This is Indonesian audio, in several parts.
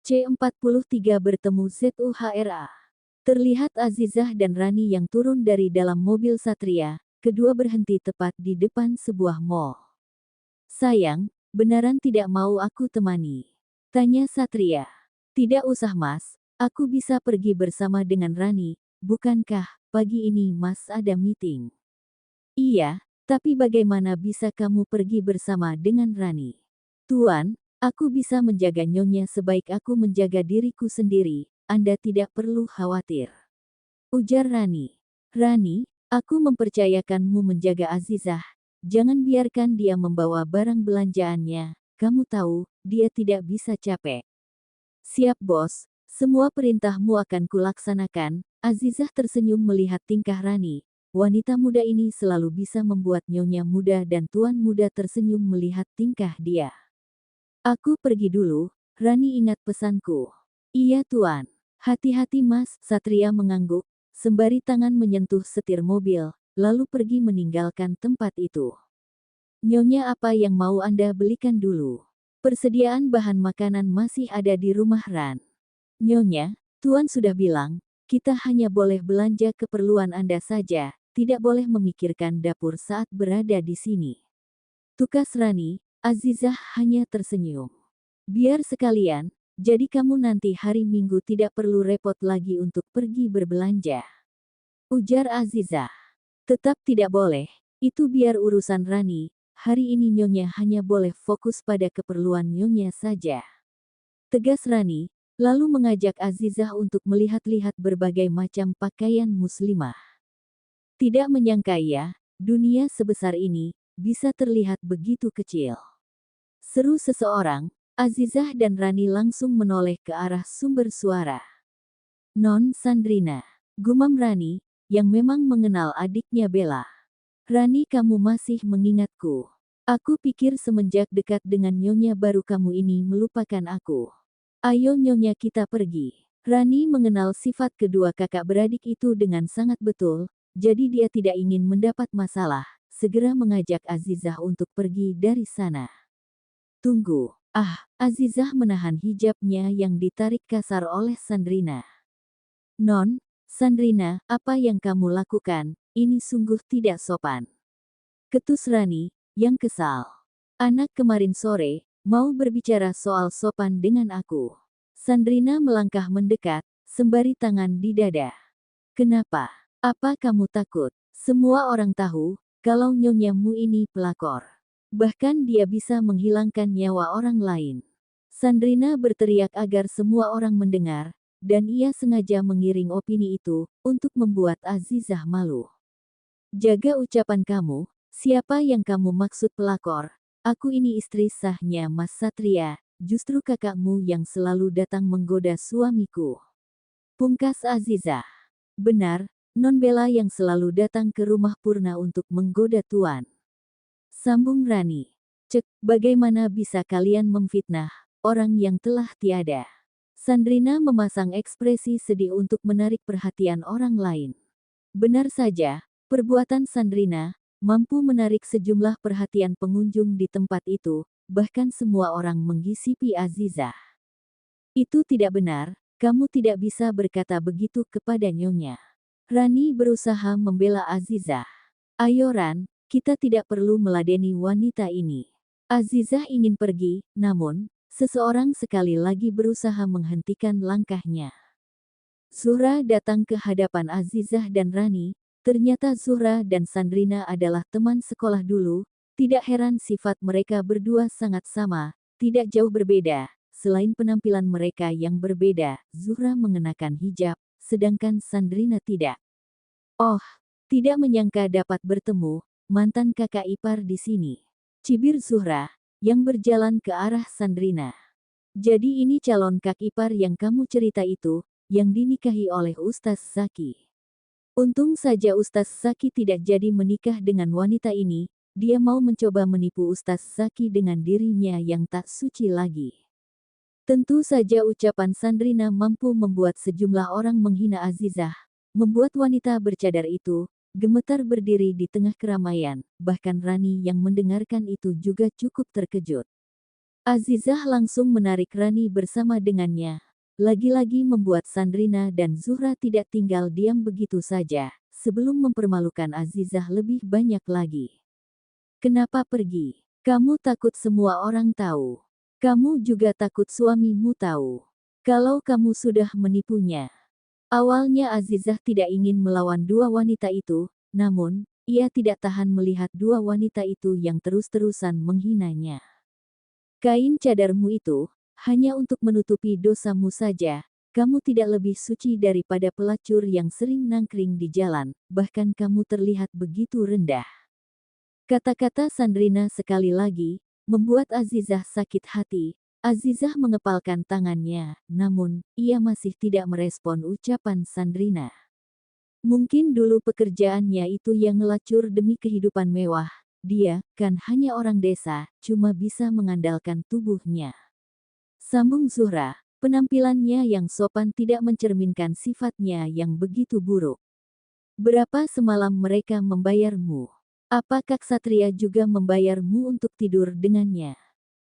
C43 bertemu ZUHRA. Terlihat Azizah dan Rani yang turun dari dalam mobil Satria, kedua berhenti tepat di depan sebuah mall. "Sayang, beneran tidak mau aku temani?" tanya Satria. "Tidak usah mas, aku bisa pergi bersama dengan Rani, bukankah pagi ini mas ada meeting?" "Iya, tapi bagaimana bisa kamu pergi bersama dengan Rani?" "Tuan, aku bisa menjaga nyonya sebaik aku menjaga diriku sendiri, Anda tidak perlu khawatir," ujar Rani. "Rani, aku mempercayakanmu menjaga Azizah. Jangan biarkan dia membawa barang belanjaannya, kamu tahu, dia tidak bisa capek." "Siap bos, semua perintahmu akan kulaksanakan." Azizah tersenyum melihat tingkah Rani. Wanita muda ini selalu bisa membuat nyonya muda dan tuan muda tersenyum melihat tingkah dia. "Aku pergi dulu, Rani ingat pesanku." "Iya tuan." "Hati-hati mas." Satria mengangguk, sembari tangan menyentuh setir mobil, lalu pergi meninggalkan tempat itu. "Nyonya apa yang mau Anda belikan dulu? Persediaan bahan makanan masih ada di rumah Ran." "Nyonya, tuan sudah bilang, kita hanya boleh belanja keperluan Anda saja, tidak boleh memikirkan dapur saat berada di sini," tukas Rani. Azizah hanya tersenyum. "Biar sekalian, jadi kamu nanti hari Minggu tidak perlu repot lagi untuk pergi berbelanja," ujar Azizah. "Tetap tidak boleh, itu biar urusan Rani, hari ini nyonya hanya boleh fokus pada keperluan nyonya saja," tegas Rani, lalu mengajak Azizah untuk melihat-lihat berbagai macam pakaian muslimah. Tidak menyangka ia, dunia sebesar ini, bisa terlihat begitu kecil. Seru seseorang, Azizah dan Rani langsung menoleh ke arah sumber suara. "Non Sandrina," gumam Rani, yang memang mengenal adiknya Bella. "Rani, kamu masih mengingatku. Aku pikir semenjak dekat dengan nyonya baru kamu ini melupakan aku. Ayo nyonya kita pergi." Rani mengenal sifat kedua kakak beradik itu dengan sangat betul, jadi dia tidak ingin mendapat masalah, segera mengajak Azizah untuk pergi dari sana. "Tunggu." Azizah menahan hijabnya yang ditarik kasar oleh Sandrina. "Non, Sandrina, apa yang kamu lakukan, ini sungguh tidak sopan," ketus Rani, yang kesal. "Anak kemarin sore, mau berbicara soal sopan dengan aku." Sandrina melangkah mendekat, sembari tangan di dada. "Kenapa? Apa kamu takut? Semua orang tahu, kalau nyonyamu ini pelakor. Bahkan dia bisa menghilangkan nyawa orang lain." Sandrina berteriak agar semua orang mendengar, dan ia sengaja mengiring opini itu, untuk membuat Azizah malu. "Jaga ucapan kamu, siapa yang kamu maksud pelakor? Aku ini istri sahnya Mas Satria, justru kakakmu yang selalu datang menggoda suamiku," pungkas Azizah. "Benar, Non Bella yang selalu datang ke rumah Purna untuk menggoda tuan," sambung Rani. "Cek, bagaimana bisa kalian memfitnah orang yang telah tiada?" Sandrina memasang ekspresi sedih untuk menarik perhatian orang lain. Benar saja, perbuatan Sandrina mampu menarik sejumlah perhatian pengunjung di tempat itu, bahkan semua orang menggisipi Azizah. "Itu tidak benar, kamu tidak bisa berkata begitu kepada nyonya." Rani berusaha membela Azizah. "Ayo Ran, kita tidak perlu meladeni wanita ini." Azizah ingin pergi, namun, seseorang sekali lagi berusaha menghentikan langkahnya. Zuhra datang ke hadapan Azizah dan Rani. Ternyata Zuhra dan Sandrina adalah teman sekolah dulu. Tidak heran sifat mereka berdua sangat sama, tidak jauh berbeda. Selain penampilan mereka yang berbeda, Zuhra mengenakan hijab, sedangkan Sandrina tidak. "Oh, tidak menyangka dapat bertemu mantan kakak ipar di sini," cibir Zuhra, yang berjalan ke arah Sandrina. "Jadi ini calon kak ipar yang kamu cerita itu, yang dinikahi oleh Ustaz Zaki. Untung saja Ustaz Zaki tidak jadi menikah dengan wanita ini, dia mau mencoba menipu Ustaz Zaki dengan dirinya yang tak suci lagi." Tentu saja ucapan Sandrina mampu membuat sejumlah orang menghina Azizah, membuat wanita bercadar itu gemetar berdiri di tengah keramaian, bahkan Rani yang mendengarkan itu juga cukup terkejut. Azizah langsung menarik Rani bersama dengannya. Lagi-lagi membuat Sandrina dan Zuhra tidak tinggal diam begitu saja, sebelum mempermalukan Azizah lebih banyak lagi. Kenapa pergi? Kamu takut semua orang tahu. Kamu juga takut suamimu tahu. Kalau kamu sudah menipunya. Awalnya Azizah tidak ingin melawan dua wanita itu, namun, ia tidak tahan melihat dua wanita itu yang terus-terusan menghinanya. Kain cadarmu itu, hanya untuk menutupi dosamu saja. Kamu tidak lebih suci daripada pelacur yang sering nangkring di jalan, bahkan kamu terlihat begitu rendah. Kata-kata Sandrina sekali lagi, membuat Azizah sakit hati. Azizah mengepalkan tangannya, namun, ia masih tidak merespon ucapan Sandrina. Mungkin dulu pekerjaannya itu yang ngelacur demi kehidupan mewah. Dia, kan hanya orang desa, cuma bisa mengandalkan tubuhnya. Sambung Zuhra, penampilannya yang sopan tidak mencerminkan sifatnya yang begitu buruk. Berapa semalam mereka membayarmu? Apakah Ksatria juga membayarmu untuk tidur dengannya?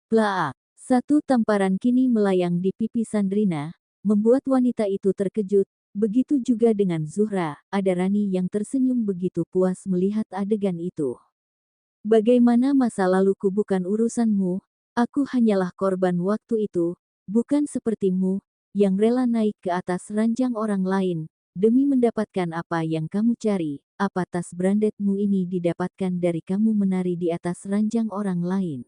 Plaak. Satu tamparan kini melayang di pipi Sandrina, membuat wanita itu terkejut. Begitu juga dengan Zuhra, ada Rani yang tersenyum begitu puas melihat adegan itu. Bagaimana masa laluku bukan urusanmu, aku hanyalah korban waktu itu, bukan sepertimu, yang rela naik ke atas ranjang orang lain, demi mendapatkan apa yang kamu cari. Apa tas brandedmu ini didapatkan dari kamu menari di atas ranjang orang lain?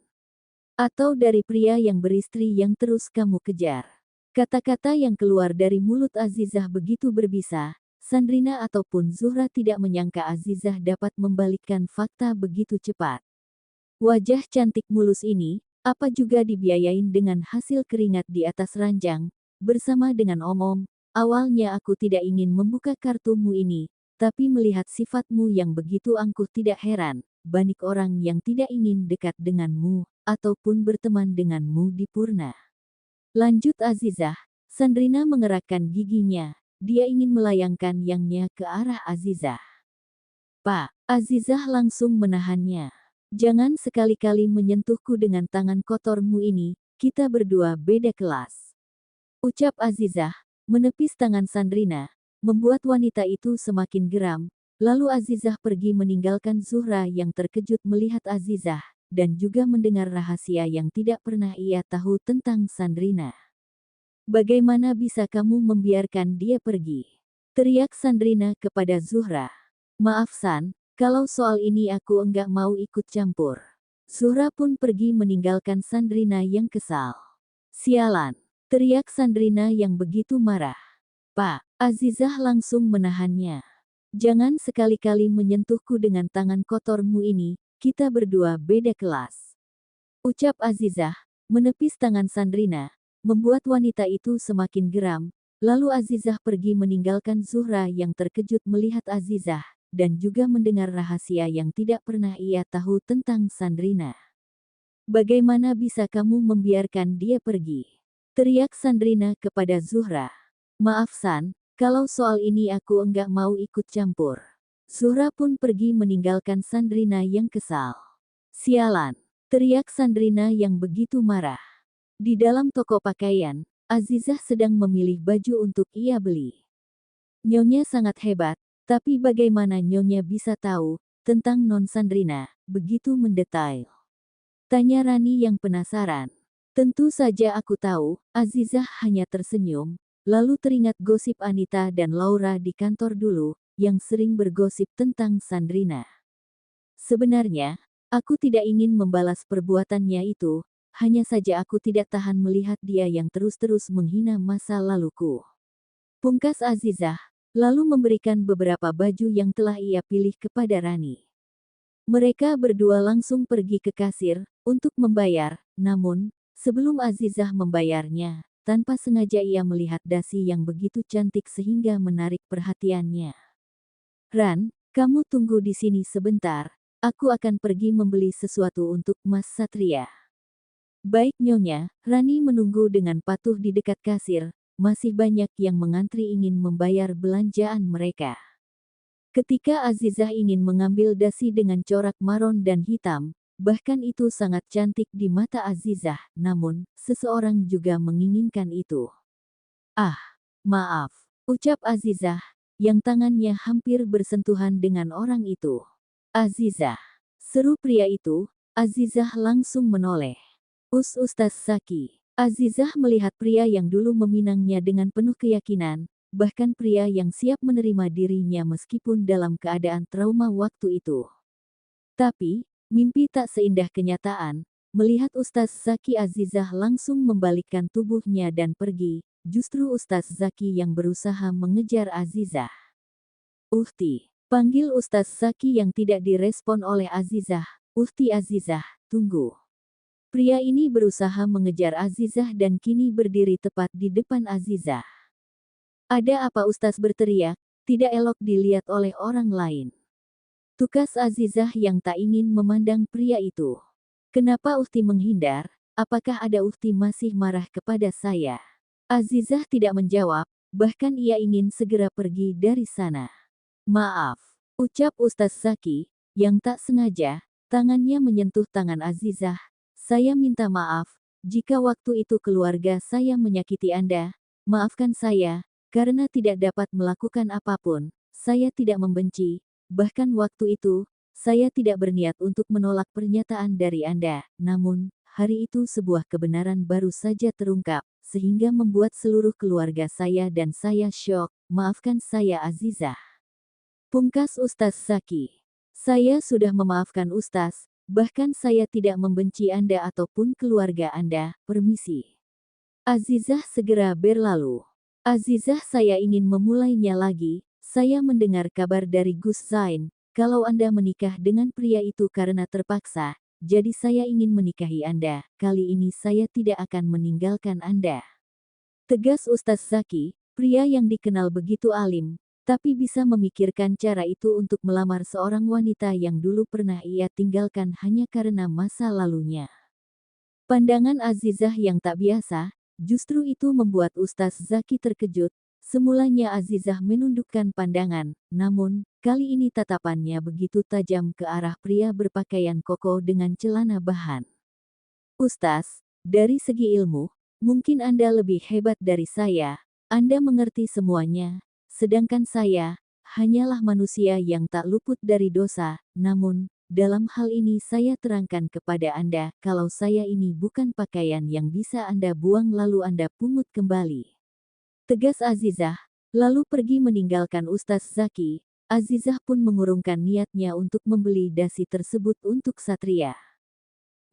Atau dari pria yang beristri yang terus kamu kejar? Kata-kata yang keluar dari mulut Azizah begitu berbisa, Sandrina ataupun Zuhra tidak menyangka Azizah dapat membalikkan fakta begitu cepat. Wajah cantik mulus ini, apa juga dibiayain dengan hasil keringat di atas ranjang, bersama dengan omong, awalnya aku tidak ingin membuka kartumu ini, tapi melihat sifatmu yang begitu angkuh tidak heran, banyak orang yang tidak ingin dekat denganmu, ataupun berteman denganmu di Purna. Lanjut Azizah, Sandrina mengerakkan giginya, dia ingin melayangkan yangnya ke arah Azizah. Pak, Azizah langsung menahannya. Jangan sekali-kali menyentuhku dengan tangan kotormu ini, kita berdua beda kelas. Ucap Azizah, menepis tangan Sandrina, membuat wanita itu semakin geram, lalu Azizah pergi meninggalkan Zuhra yang terkejut melihat Azizah, dan juga mendengar rahasia yang tidak pernah ia tahu tentang Sandrina. Bagaimana bisa kamu membiarkan dia pergi? Teriak Sandrina kepada Zuhra. Maaf San, kalau soal ini aku enggak mau ikut campur. Zuhra pun pergi meninggalkan Sandrina yang kesal. Sialan, teriak Sandrina yang begitu marah. Pak, Azizah langsung menahannya. Jangan sekali-kali menyentuhku dengan tangan kotormu ini, kita berdua beda kelas. Ucap Azizah, menepis tangan Sandrina, membuat wanita itu semakin geram, lalu Azizah pergi meninggalkan Zuhra yang terkejut melihat Azizah, dan juga mendengar rahasia yang tidak pernah ia tahu tentang Sandrina. Bagaimana bisa kamu membiarkan dia pergi? Teriak Sandrina kepada Zuhra. Maaf San, kalau soal ini aku enggak mau ikut campur. Zuhra pun pergi meninggalkan Sandrina yang kesal. Sialan, teriak Sandrina yang begitu marah. Di dalam toko pakaian, Azizah sedang memilih baju untuk ia beli. Nyonya sangat hebat, tapi bagaimana Nyonya bisa tahu tentang Non Sandrina begitu mendetail? Tanya Rani yang penasaran. Tentu saja aku tahu, Azizah hanya tersenyum. Lalu teringat gosip Anita dan Laura di kantor dulu, yang sering bergosip tentang Sandrina. Sebenarnya, aku tidak ingin membalas perbuatannya itu, hanya saja aku tidak tahan melihat dia yang terus-terus menghina masa laluku. Pungkas Azizah, lalu memberikan beberapa baju yang telah ia pilih kepada Rani. Mereka berdua langsung pergi ke kasir, untuk membayar, namun, sebelum Azizah membayarnya, tanpa sengaja ia melihat dasi yang begitu cantik sehingga menarik perhatiannya. Ran, kamu tunggu di sini sebentar, aku akan pergi membeli sesuatu untuk Mas Satria. Baik Nyonya, Rani menunggu dengan patuh di dekat kasir, masih banyak yang mengantri ingin membayar belanjaan mereka. Ketika Azizah ingin mengambil dasi dengan corak maron dan hitam, bahkan itu sangat cantik di mata Azizah, namun, seseorang juga menginginkan itu. Ah, maaf, ucap Azizah, yang tangannya hampir bersentuhan dengan orang itu. Azizah, seru pria itu. Azizah langsung menoleh. Ustaz Zaki. Azizah melihat pria yang dulu meminangnya dengan penuh keyakinan, bahkan pria yang siap menerima dirinya meskipun dalam keadaan trauma waktu itu. Tapi, mimpi tak seindah kenyataan. Melihat Ustaz Zaki, Azizah langsung membalikkan tubuhnya dan pergi. Justru Ustaz Zaki yang berusaha mengejar Azizah. Uhti, panggil Ustaz Zaki yang tidak direspon oleh Azizah. Uhti, Azizah, tunggu. Pria ini berusaha mengejar Azizah dan kini berdiri tepat di depan Azizah. Ada apa? Ustaz berteriak, tidak elok dilihat oleh orang lain. Tukas Azizah yang tak ingin memandang pria itu. Kenapa Uhti menghindar? Apakah ada Uhti masih marah kepada saya? Azizah tidak menjawab, bahkan ia ingin segera pergi dari sana. Maaf, ucap Ustaz Zaki, yang tak sengaja, tangannya menyentuh tangan Azizah. Saya minta maaf, jika waktu itu keluarga saya menyakiti Anda. Maafkan saya, karena tidak dapat melakukan apapun. Saya tidak membenci, bahkan waktu itu, saya tidak berniat untuk menolak pernyataan dari Anda. Namun, hari itu sebuah kebenaran baru saja terungkap, sehingga membuat seluruh keluarga saya dan saya syok. Maafkan saya, Azizah. Pungkas Ustaz Zaki. Saya sudah memaafkan Ustaz. Bahkan saya tidak membenci Anda ataupun keluarga Anda, permisi. Azizah segera berlalu. Azizah, saya ingin memulainya lagi. Saya mendengar kabar dari Gus Zain, kalau Anda menikah dengan pria itu karena terpaksa, jadi saya ingin menikahi Anda. Kali ini saya tidak akan meninggalkan Anda. Tegas Ustaz Zaki, pria yang dikenal begitu alim, tapi bisa memikirkan cara itu untuk melamar seorang wanita yang dulu pernah ia tinggalkan hanya karena masa lalunya. Pandangan Azizah yang tak biasa, justru itu membuat Ustaz Zaki terkejut. Semulanya Azizah menundukkan pandangan, namun, kali ini tatapannya begitu tajam ke arah pria berpakaian koko dengan celana bahan. Ustaz, dari segi ilmu, mungkin Anda lebih hebat dari saya. Anda mengerti semuanya. Sedangkan saya, hanyalah manusia yang tak luput dari dosa. Namun, dalam hal ini saya terangkan kepada Anda, kalau saya ini bukan pakaian yang bisa Anda buang lalu Anda pungut kembali. Tegas Azizah, lalu pergi meninggalkan Ustaz Zaki. Azizah pun mengurungkan niatnya untuk membeli dasi tersebut untuk Satria.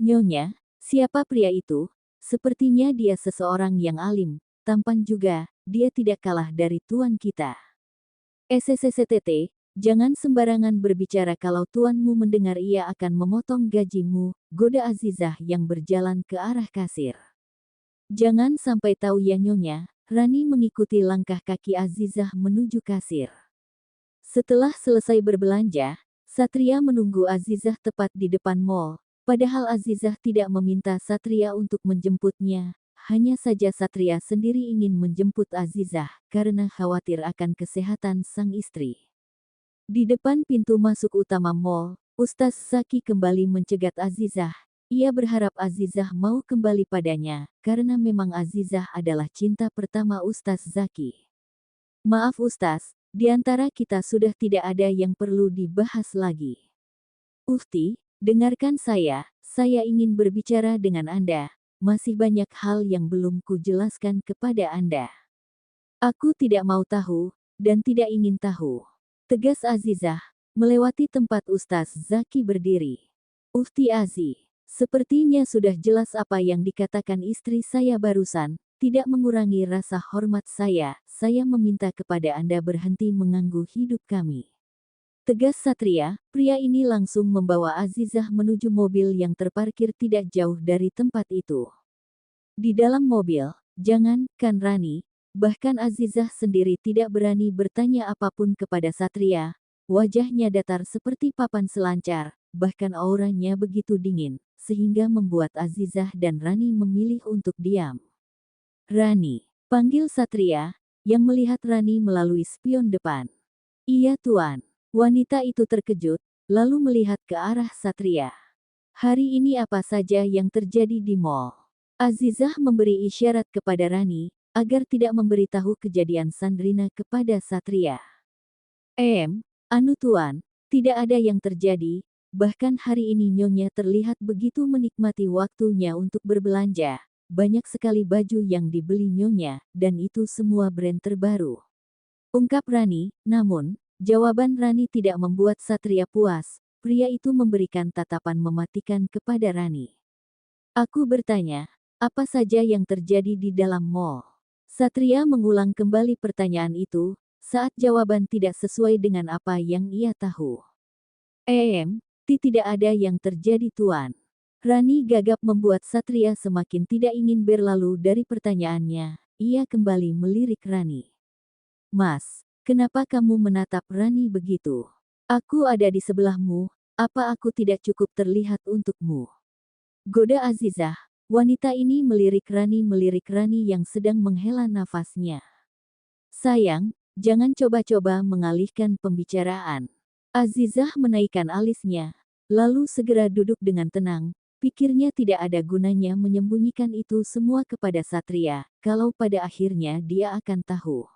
Nyonya, siapa pria itu? Sepertinya dia seseorang yang alim, tampan juga. Dia tidak kalah dari tuan kita. SSSTT, jangan sembarangan berbicara, kalau tuanmu mendengar ia akan memotong gajimu, goda Azizah yang berjalan ke arah kasir. Jangan sampai tahu ya Nyonya. Rani mengikuti langkah kaki Azizah menuju kasir. Setelah selesai berbelanja, Satria menunggu Azizah tepat di depan mall. Padahal Azizah tidak meminta Satria untuk menjemputnya. Hanya saja Satria sendiri ingin menjemput Azizah karena khawatir akan kesehatan sang istri. Di depan pintu masuk utama mall, Ustaz Zaki kembali mencegat Azizah. Ia berharap Azizah mau kembali padanya, karena memang Azizah adalah cinta pertama Ustaz Zaki. Maaf Ustaz, di antara kita sudah tidak ada yang perlu dibahas lagi. Uhti, dengarkan saya ingin berbicara dengan Anda. Masih banyak hal yang belum kujelaskan kepada Anda. Aku tidak mau tahu, dan tidak ingin tahu. Tegas Azizah, melewati tempat Ustaz Zaki berdiri. Uhti Azi, sepertinya sudah jelas apa yang dikatakan istri saya barusan, tidak mengurangi rasa hormat saya meminta kepada Anda berhenti mengganggu hidup kami. Tegas Satria, pria ini langsung membawa Azizah menuju mobil yang terparkir tidak jauh dari tempat itu. Di dalam mobil, jangankan Rani, bahkan Azizah sendiri tidak berani bertanya apapun kepada Satria. Wajahnya datar seperti papan selancar, bahkan auranya begitu dingin, sehingga membuat Azizah dan Rani memilih untuk diam. Rani, panggil Satria, yang melihat Rani melalui spion depan. Iya Tuan. Wanita itu terkejut, lalu melihat ke arah Satria. Hari ini apa saja yang terjadi di mall? Azizah memberi isyarat kepada Rani, agar tidak memberitahu kejadian Sandrina kepada Satria. Anu tuan, tidak ada yang terjadi, bahkan hari ini Nyonya terlihat begitu menikmati waktunya untuk berbelanja. Banyak sekali baju yang dibeli Nyonya, dan itu semua brand terbaru. Ungkap Rani, namun, jawaban Rani tidak membuat Satria puas. Pria itu memberikan tatapan mematikan kepada Rani. Aku bertanya, apa saja yang terjadi di dalam mall? Satria mengulang kembali pertanyaan itu, saat jawaban tidak sesuai dengan apa yang ia tahu. Tidak ada yang terjadi tuan. Rani gagap membuat Satria semakin tidak ingin berlalu dari pertanyaannya. Ia kembali melirik Rani. Mas, kenapa kamu menatap Rani begitu? Aku ada di sebelahmu, apa aku tidak cukup terlihat untukmu? Goda Azizah, wanita ini melirik Rani yang sedang menghela nafasnya. Sayang, jangan coba-coba mengalihkan pembicaraan. Azizah menaikkan alisnya, lalu segera duduk dengan tenang. Pikirnya tidak ada gunanya menyembunyikan itu semua kepada Satria, kalau pada akhirnya dia akan tahu.